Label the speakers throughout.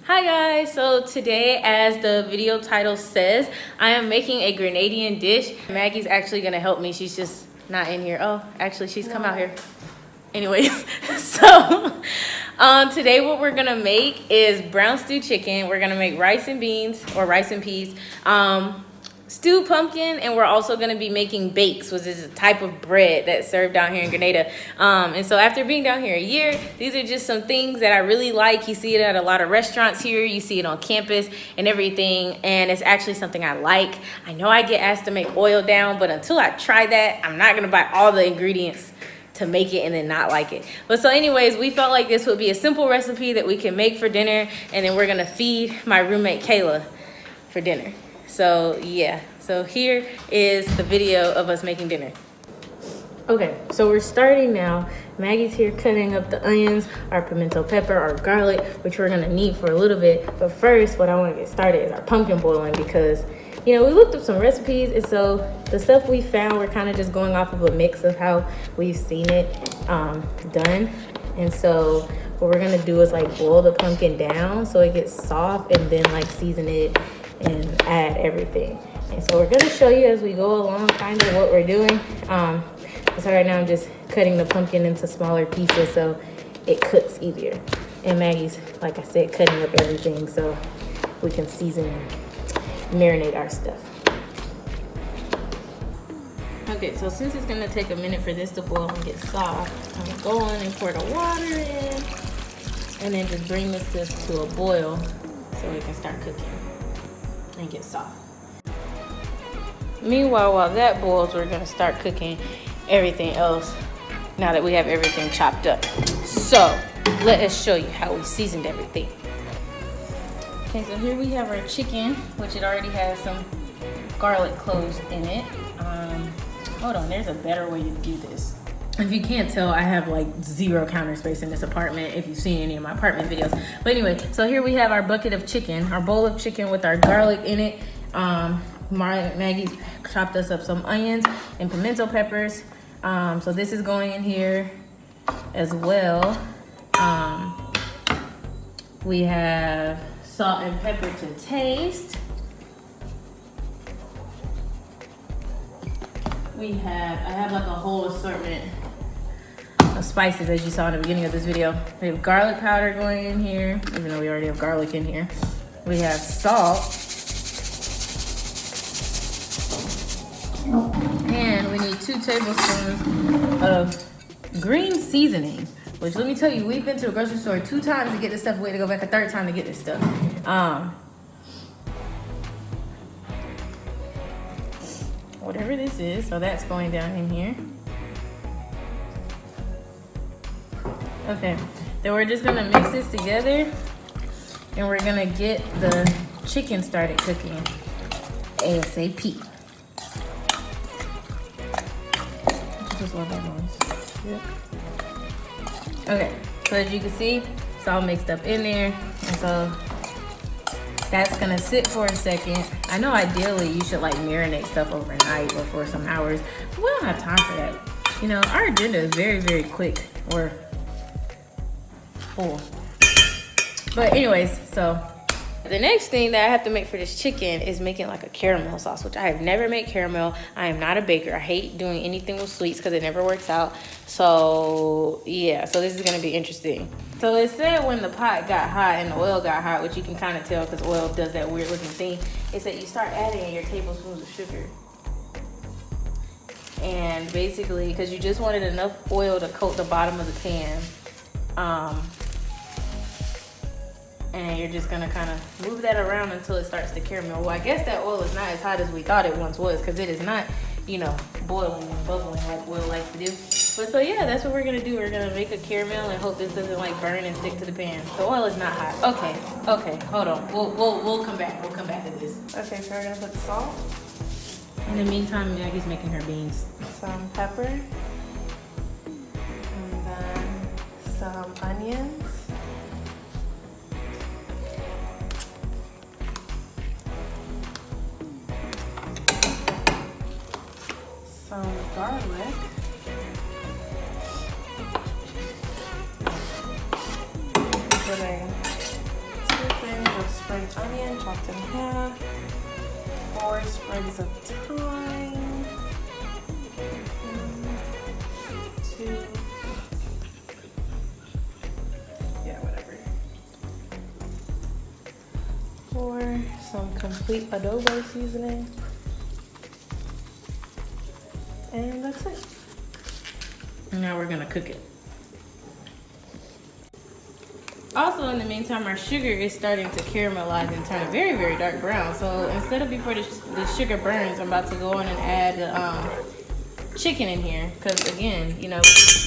Speaker 1: Hi guys, so today, as the video title says, I am making a Grenadian dish. Maggie's actually gonna help me. She's just not in here. Oh, actually she's come out here. Anyways, so today what we're gonna make is brown stew chicken. We're gonna make rice and beans, or rice and peas, stewed pumpkin, and we're also going to be making bakes, which is a type of bread that's served down here in Grenada. And so after being down here a year, these are just some things that I really like. You see it at a lot of restaurants here. You see it on campus and everything, and it's actually something I like. I know I get asked to make oil down, but until I try that, I'm not going to buy all the ingredients to make it and then not like it. But so anyways, we felt like this would be a simple recipe that we can make for dinner, and then we're going to feed my roommate Kayla for dinner. So yeah, so here is the video of us making dinner. Okay, so we're starting now. Maggie's here cutting up the onions, our pimento pepper, our garlic, which we're gonna need for a little bit. But first, what I wanna get started is our pumpkin boiling, because, you know, we looked up some recipes, and so the stuff we found, we're kind of just going off of a mix of how we've seen it done. And so what we're gonna do is like boil the pumpkin down so it gets soft, and then like season it and add everything. And so we're gonna show you as we go along kind of what we're doing. So right now I'm just cutting the pumpkin into smaller pieces so it cooks easier. And Maggie's, like I said, cutting up everything so we can season and marinate our stuff. Okay, so since it's gonna take a minute for this to boil and get soft, I'm gonna go on and pour the water in, and then just bring this to a boil so it can start cooking and get soft. Meanwhile, while that boils, we're gonna start cooking everything else now that we have everything chopped up. So let us show you how we seasoned everything. Okay, so here we have our chicken, which it already has some garlic cloves in it. Hold on, there's a better way to do this. If you can't tell, I have like zero counter space in this apartment, if you've seen any of my apartment videos. But anyway, so here we have our bucket of chicken, our bowl of chicken with our garlic in it. Maggie's chopped us up some onions and pimento peppers. So this is going in here as well. We have salt and pepper to taste. I have like a whole assortment of spices, as you saw in the beginning of this video. We have garlic powder going in here, even though we already have garlic in here. We have salt. And we need 2 tablespoons of green seasoning, which, let me tell you, we've been to the grocery store 2 times to get this stuff. We had to go back a 3rd time to get this stuff. Whatever this is, so that's going down in here. Okay, then we're just gonna mix this together, and we're gonna get the chicken started cooking ASAP. Just love that noise. Yep. Okay, so as you can see, it's all mixed up in there, and so that's gonna sit for a second. I know ideally you should like marinate stuff overnight or for some hours, but we don't have time for that. You know, our agenda is very, very quick or full. But anyways, so the next thing that I have to make for this chicken is making like a caramel sauce, which I have never made caramel. I am not a baker. I hate doing anything with sweets because it never works out. So yeah, so this is gonna be interesting. So it said when the pot got hot and the oil got hot, which you can kind of tell because oil does that weird looking thing, it said you start adding your tablespoons of sugar. And basically, because you just wanted enough oil to coat the bottom of the pan, and you're just gonna kind of move that around until it starts to caramel. Well, I guess that oil is not as hot as we thought it once was, because it is not, you know, boiling and bubbling like oil likes to do. But so yeah, that's what we're gonna do. We're gonna make a caramel and hope this doesn't like burn and stick to the pan. The oil is not hot. Okay, hold on. We'll come back. We'll come back to this. Okay, so we're gonna put salt. In the meantime, Maggie's making her beans. Some pepper, and then some onions. Some garlic. Putting 2 things
Speaker 2: onion chopped in half, 4 sprigs of thyme, 2, yeah, whatever, 4, some complete adobo seasoning, and that's it.
Speaker 1: Now we're gonna cook it. Also, in the meantime, our sugar is starting to caramelize and turn a very, very dark brown. So instead of before the sugar burns, I'm about to go in and add the chicken in here. Because again, you know,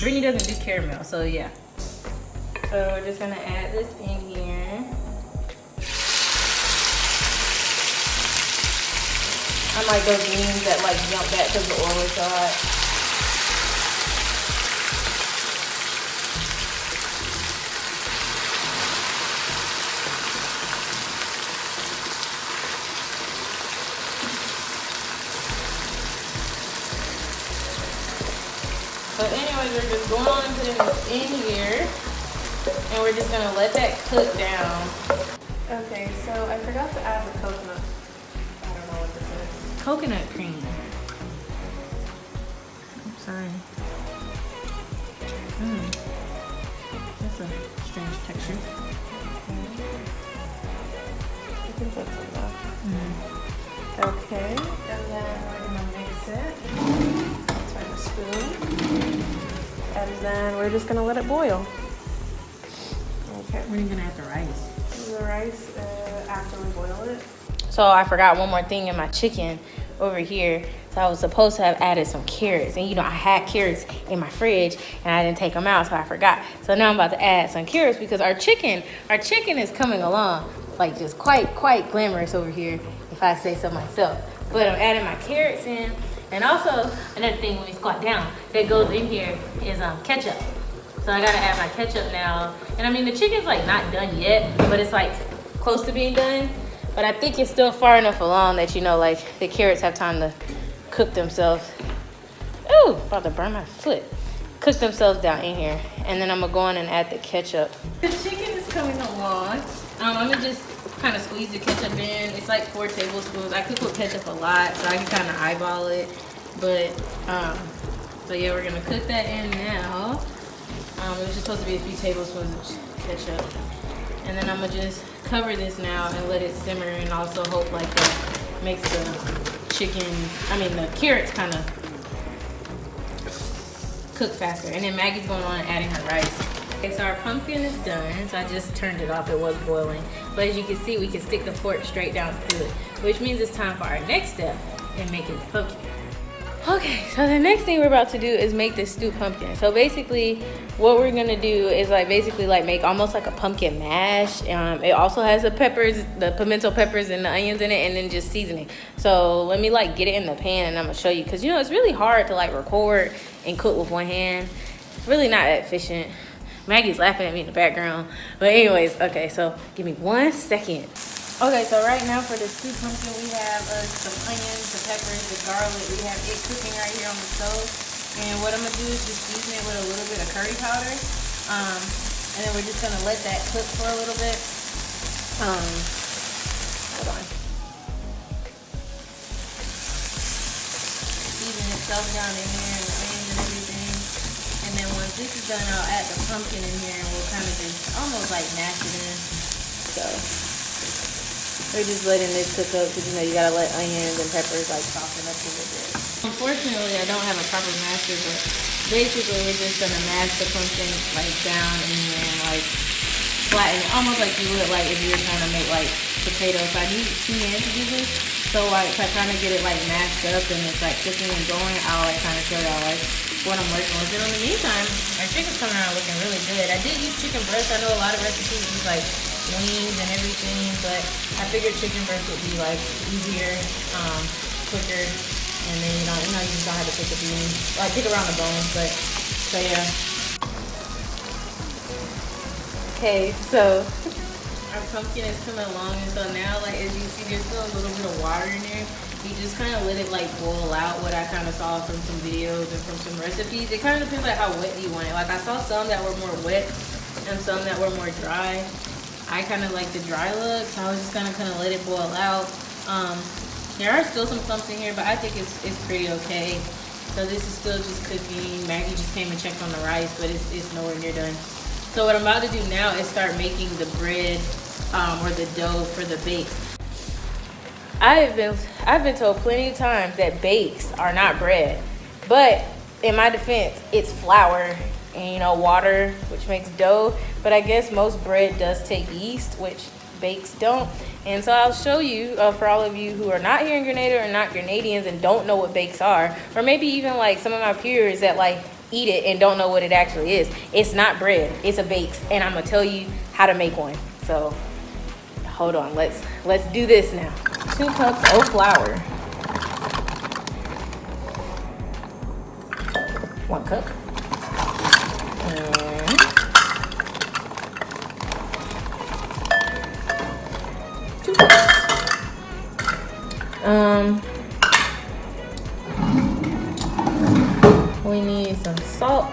Speaker 1: Brittney doesn't do caramel, so yeah. So we're just gonna add this in here. I'm like those memes that like jump back because the oil is so hot. But anyways, we're just going on and putting this in here, and we're just gonna let that cook down.
Speaker 2: Okay, so I forgot to add the coconut. I don't know what this is.
Speaker 1: Coconut cream. I'm sorry. That's a strange texture.
Speaker 2: You can put some left. Okay, and then we're gonna mix it. Turn the spoon. And then we're just gonna let it boil. Okay.
Speaker 1: When are you gonna add the rice?
Speaker 2: The rice after we boil it.
Speaker 1: So I forgot one more thing in my chicken over here. So I was supposed to have added some carrots, and you know I had carrots in my fridge and I didn't take them out, so I forgot. So now I'm about to add some carrots because our chicken is coming along like just quite glamorous over here, if I say so myself. But I'm adding my carrots in. And also, another thing when we squat down that goes in here is ketchup. So I gotta add my ketchup now. And I mean, the chicken's like not done yet, but it's like close to being done. But I think it's still far enough along that, you know, like the carrots have time to cook themselves. Ooh, about to burn my foot. Cook themselves down in here. And then I'm gonna go in and add the ketchup. The chicken is coming along. I'm gonna just kind of squeeze the ketchup in. It's like 4 tablespoons. I cook with ketchup a lot, so I can kind of eyeball it. But so yeah, we're gonna cook that in now. It was just supposed to be a few tablespoons of ketchup, and then I'm gonna just cover this now and let it simmer, and also hope like that makes the chicken, the carrots kind of cook faster. And then Maggie's going on and adding her rice. Okay, so our pumpkin is done. So I just turned it off, it was boiling. But as you can see, we can stick the fork straight down through it, which means it's time for our next step in making the pumpkin. Okay, so the next thing we're about to do is make this stewed pumpkin. So basically, what we're gonna do is make almost like a pumpkin mash. It also has the peppers, the pimento peppers and the onions in it, and then just seasoning. So let me get it in the pan and I'm gonna show you, because you know it's really hard to record and cook with one hand. It's really not that efficient. Maggie's laughing at me in the background. But anyways, okay, so give me 1 second. Okay, so right now for the stewed pumpkin, we have some onions, the peppers, the garlic. We have it cooking right here on the stove. And what I'm gonna do is just season it with a little bit of curry powder. And then we're just gonna let that cook for a little bit. Hold on. Season itself down in there and the onions and everything. And then once this is done, I'll add the pumpkin in here and we'll kind of just almost mash it in. So we're just letting this cook up because you know you gotta let onions and peppers soften up a little bit. Unfortunately, I don't have a proper masher, but basically we're just gonna mash the pumpkin down and then flatten it, almost like you would if you were trying to make potatoes. So I need 2 hands to do this. So if I kind of get it mashed up and it's cooking and going, I'll kind of show y'all what I'm working with. And in the meantime, our chicken's coming around looking really good. I did use chicken breast. I know a lot of recipes use wings and everything, but I figured chicken breast would be easier, quicker, and then you just don't have to pick pick around the bones. But so yeah. Okay, so our pumpkin is coming along, and so now as you see, there's still a little bit of water in there. You just kind of let it boil out, what I kind of saw from some videos and from some recipes. It kind of depends how wet you want it. I saw some that were more wet and some that were more dry. I kind of like the dry look, so I was just gonna kind of let it boil out. There are still some clumps in here, but I think it's pretty okay. So this is still just cooking. Maggie just came and checked on the rice, but it's nowhere near done. So what I'm about to do now is start making the bread or the dough for the bakes. I've been told plenty of times that bakes are not bread, but in my defense, it's flour and, you know, water, which makes dough. But I guess most bread does take yeast, which bakes don't. And so I'll show you, for all of you who are not here in Grenada or not Grenadians and don't know what bakes are, or maybe even like some of my peers that like eat it and don't know what it actually is. It's not bread, it's a bakes, and I'm gonna tell you how to make one. So hold on, let's do this now. 2 cups of flour. 1 cup. We need some salt.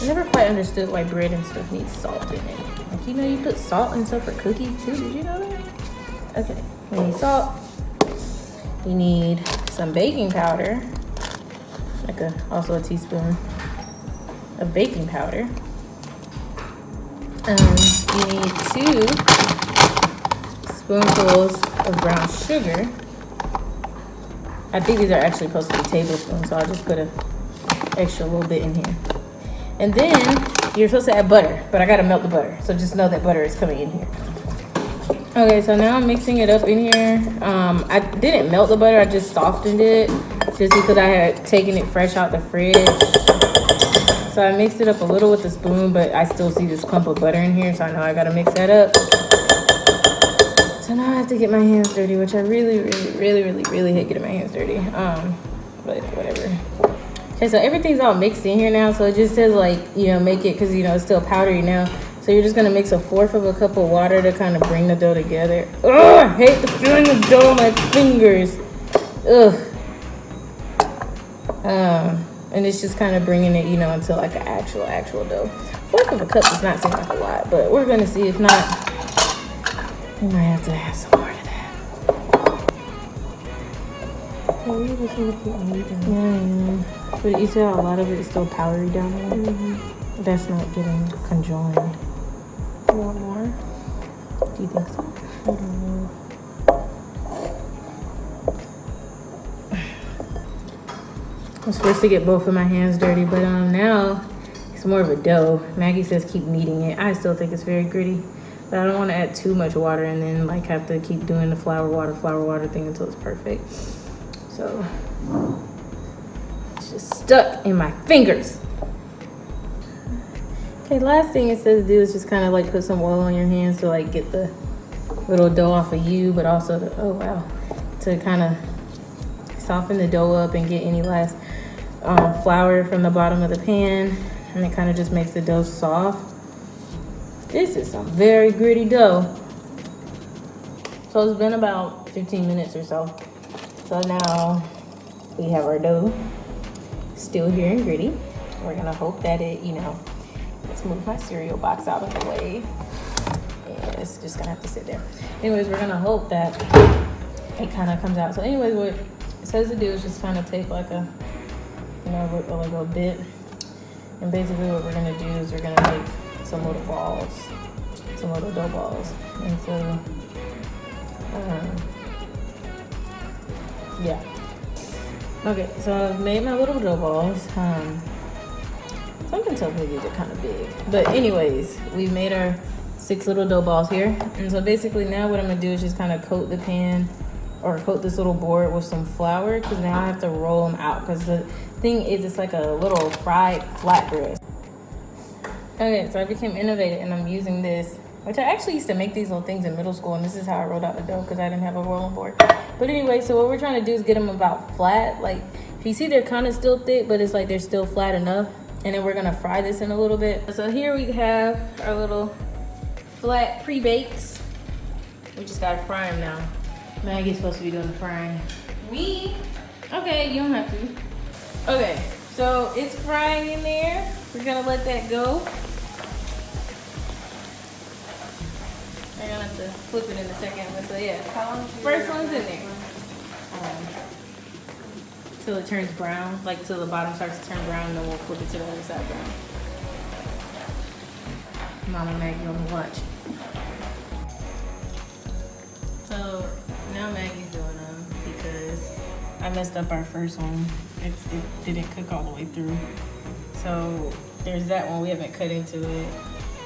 Speaker 1: I never quite understood why bread and stuff needs salt in it. Like, you know, you put salt and stuff for cookies too. Did you know that? Okay, we need salt. We need some baking powder, like also a teaspoon of baking powder. You need 2 spoonfuls of brown sugar. I think these are actually supposed to be tablespoons, so I'll just put an extra little bit in here. And then you're supposed to add butter, but I gotta melt the butter, so just know that butter is coming in here. Okay, so now I'm mixing it up in here. I didn't melt the butter, I just softened it, just because I had taken it fresh out the fridge. So I mixed it up a little with the spoon, but I still see this clump of butter in here, so I know I gotta mix that up. So now I have to get my hands dirty, which I really hate getting my hands dirty. But whatever. Okay, so everything's all mixed in here now, so it just says, like, you know, make it, because, you know, it's still powdery now. So you're just gonna mix 1/4 of a cup of water to kind of bring the dough together. Ugh, I hate the feeling of dough on my fingers. Ugh. And it's just kind of bringing it, you know, until like an actual dough. 1/4 of a cup does not seem like a lot, but we're gonna see. If not, we might have to add some more to that.
Speaker 2: Oh, you just want to keep moving.
Speaker 1: Yeah. But you see how a lot of it is still powdery down there?
Speaker 2: Mm-hmm.
Speaker 1: That's not getting conjoined.
Speaker 2: You want more?
Speaker 1: Do you think so?
Speaker 2: I don't know.
Speaker 1: I was supposed to get both of my hands dirty, but now it's more of a dough. Maggie says keep kneading it. I still think it's very gritty, but I don't want to add too much water and then like have to keep doing the flour water thing until it's perfect. So it's just stuck in my fingers. Okay, last thing it says to do is just kind of like put some oil on your hands to like get the little dough off of you, but also to, oh wow, to kind of soften the dough up and get any last flour from the bottom of the pan, and it kind of just makes the dough soft. This is some very gritty dough. So it's been about 15 minutes or so. So now we have our dough still here and gritty. We're gonna hope that it, you know, let's move my cereal box out of the way. And it's just gonna have to sit there. Anyways, we're gonna hope that it kind of comes out. So anyways, what it says to do is just kind of take like a, you know, like a bit, and basically what we're gonna do is we're gonna make some little balls, some little dough balls. And so yeah, okay, so I've made my little dough balls. Something tells me these are kind of big, but anyways, we've made our 6 little dough balls here. And so basically now what I'm gonna do is just kind of coat the pan or coat this little board with some flour, because now I have to roll them out, because the thing is it's like a little fried flatbread. Okay, so I became innovative and I'm using this, which I actually used to make these little things in middle school, and this is how I rolled out the dough because I didn't have a rolling board. But anyway, so what we're trying to do is get them about flat. Like, if you see, they're kind of still thick, but it's like they're still flat enough. And then we're gonna fry this in a little bit. So here we have our little flat pre-bakes. We just gotta fry them now. Maggie's supposed to be doing the frying. Me? Okay, you don't have to. Okay, so it's frying in there. We're gonna let that go. have to flip it in a second. But so yeah,
Speaker 2: How long?
Speaker 1: first one's in there. Till it turns brown, like till the bottom starts to turn brown, and then we'll flip it to the other side brown. Mama Maggie on the watch. So now Maggie's doing them because I messed up our first one. It didn't cook all the way through. So there's that one, we haven't cut into it.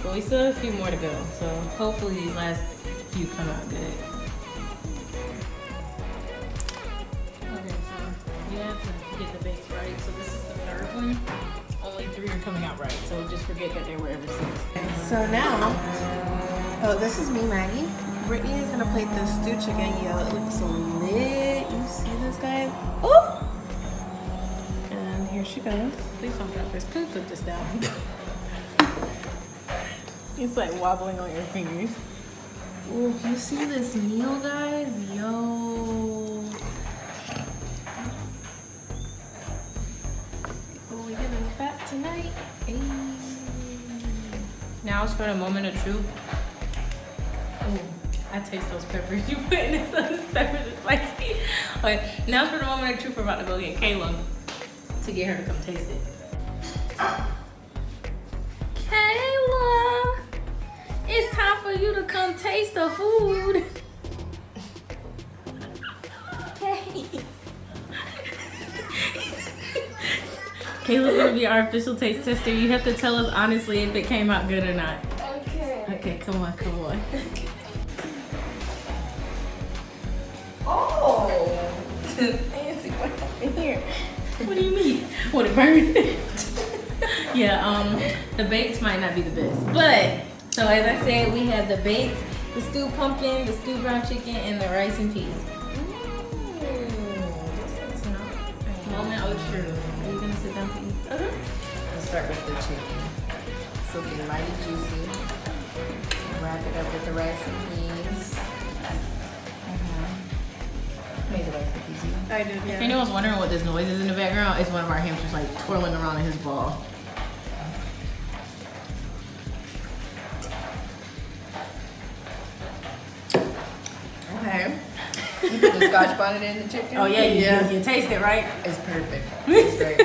Speaker 1: But we still have a few more to go. So hopefully these last few come out good. Okay, so we have to get the bakes right. So this is the third one. Only 3 are coming out right. So just forget that there were ever 6.
Speaker 2: So now, oh, this is me, Maggie. Brittney is gonna plate the stew chicken. Yo, it looks so lit. You see this, guys? Oh! And here she goes.
Speaker 1: Please don't drop this. Please put this down. It's like wobbling on your fingers.
Speaker 2: Oh, you see this meal, guys? Yo. Oh, we getting fat tonight. Hey.
Speaker 1: Now it's for the moment of truth. Oh, I taste those peppers you put in this. Those peppers are spicy. Okay, now it's for the moment of truth. We're about to go get Kayla to get her to come taste it. Kayla, it's time for you to come taste the food. Hey. Kayla's gonna be our official taste tester. You have to tell us honestly if it came out good or not.
Speaker 2: Okay.
Speaker 1: Okay, come on, come on.
Speaker 2: Oh! Fancy, what happened here?
Speaker 1: What do you mean? What, it burned? Yeah, the bakes might not be the best. But, so as I said, we have the baked, the stewed pumpkin, the stewed brown chicken, and the rice and peas. Moment of truth. Are you gonna sit down to eat?
Speaker 2: Let's start with the chicken. Soaking mighty juicy. Wrap it up with the rice and peas. Made the rice and peas. I did, yeah.
Speaker 1: If anyone's wondering what this noise is in the background, it's one of our hamsters like twirling around in his ball.
Speaker 2: Okay. You put the Scotch bonnet in the chicken?
Speaker 1: Oh yeah, you taste it, right?
Speaker 2: It's perfect. It's great.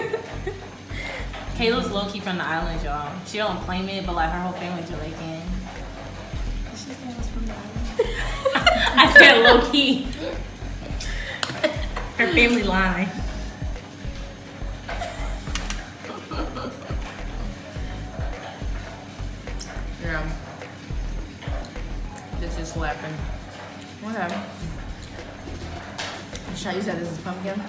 Speaker 1: Kayla's low-key from the islands, y'all. She don't claim it, but like her whole family's Jamaican.
Speaker 2: She was from the island.
Speaker 1: I said low-key. Her family line.
Speaker 2: Yeah. This is slapping. What happened? Should you said this is pumpkin?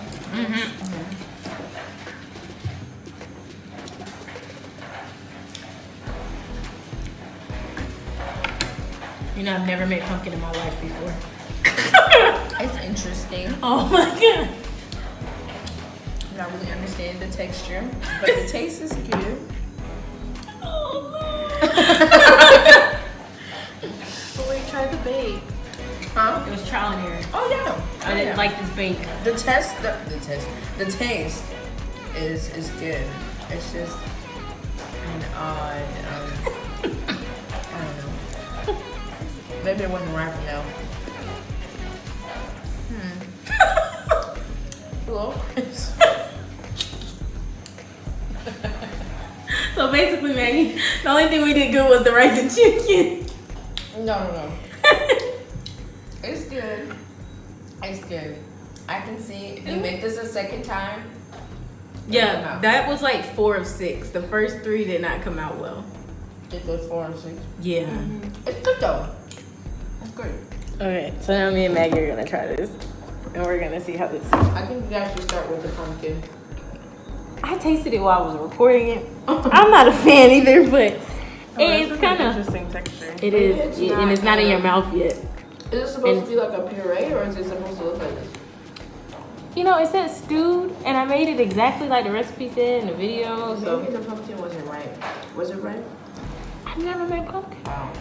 Speaker 1: You know, I've never made pumpkin in my life before.
Speaker 2: It's interesting.
Speaker 1: Oh my god.
Speaker 2: I'm not really understanding the texture, but the taste is good.
Speaker 1: Oh
Speaker 2: But we tried the bake. Huh?
Speaker 1: It was trial and error.
Speaker 2: Oh yeah.
Speaker 1: I didn't like this bake.
Speaker 2: The taste is good. It's just an odd, I don't know. Maybe it wasn't ripe enough. Hello, Chris.
Speaker 1: So basically, Maggie, the only thing we did good was the rice and chicken.
Speaker 2: No. It's good. It's good. I can see if you make this a second time.
Speaker 1: Yeah, that was like 4 of 6. The first 3 did not come out well.
Speaker 2: It was 4 and 6.
Speaker 1: Yeah.
Speaker 2: It's good though. It's good.
Speaker 1: Okay, so now me and Maggie are gonna try this, and we're gonna see how this.
Speaker 2: I think you guys should start with the pumpkin.
Speaker 1: I tasted it while I was recording it. I'm not a fan either, but it's kind of
Speaker 2: interesting texture.
Speaker 1: It is, and it's not in your mouth yet.
Speaker 2: Is it supposed to be like a puree, or is it supposed to look like this?
Speaker 1: You know, it said stewed, and I made it exactly like the recipe said in the video. So
Speaker 2: maybe the pumpkin wasn't right. Was it right?
Speaker 1: I've never made pumpkin.
Speaker 2: Oh,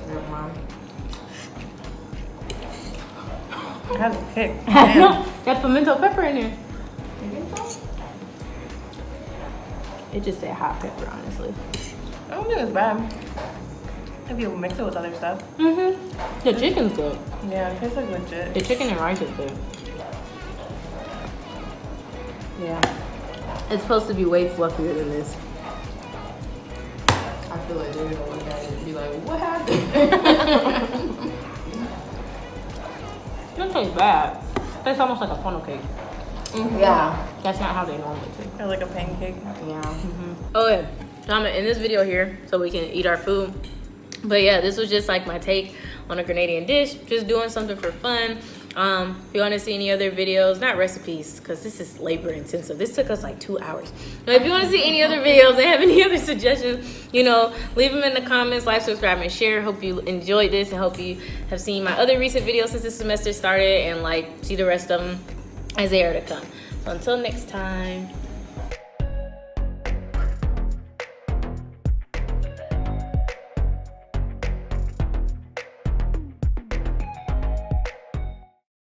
Speaker 2: never mind.
Speaker 1: That's a kick. No, got pimento pepper in there. It just said hot pepper, honestly.
Speaker 2: I don't think it's bad. If you mix it with other stuff.
Speaker 1: Mm-hmm. The chicken's good.
Speaker 2: Yeah, it tastes like legit.
Speaker 1: The chicken and rice is good. Yeah. It's supposed to be way fluffier than this.
Speaker 3: I feel like they're gonna look at it and be like, what happened?
Speaker 1: It doesn't taste bad. It tastes almost like a funnel cake.
Speaker 3: Yeah.
Speaker 1: That's not how they normally taste.
Speaker 2: Or like a pancake.
Speaker 3: Yeah.
Speaker 1: Okay, so I'm gonna end this video here so we can eat our food. But yeah, this was just like my take on a Grenadian dish, just doing something for fun. If you want to see any other videos, not recipes, because this is labor intensive. This took us like 2 hours. But if you want to see any other videos and have any other suggestions, you know, leave them in the comments, like, subscribe, and share. Hope you enjoyed this and hope you have seen my other recent videos since this semester started and like see the rest of them as they are to come. So until next time.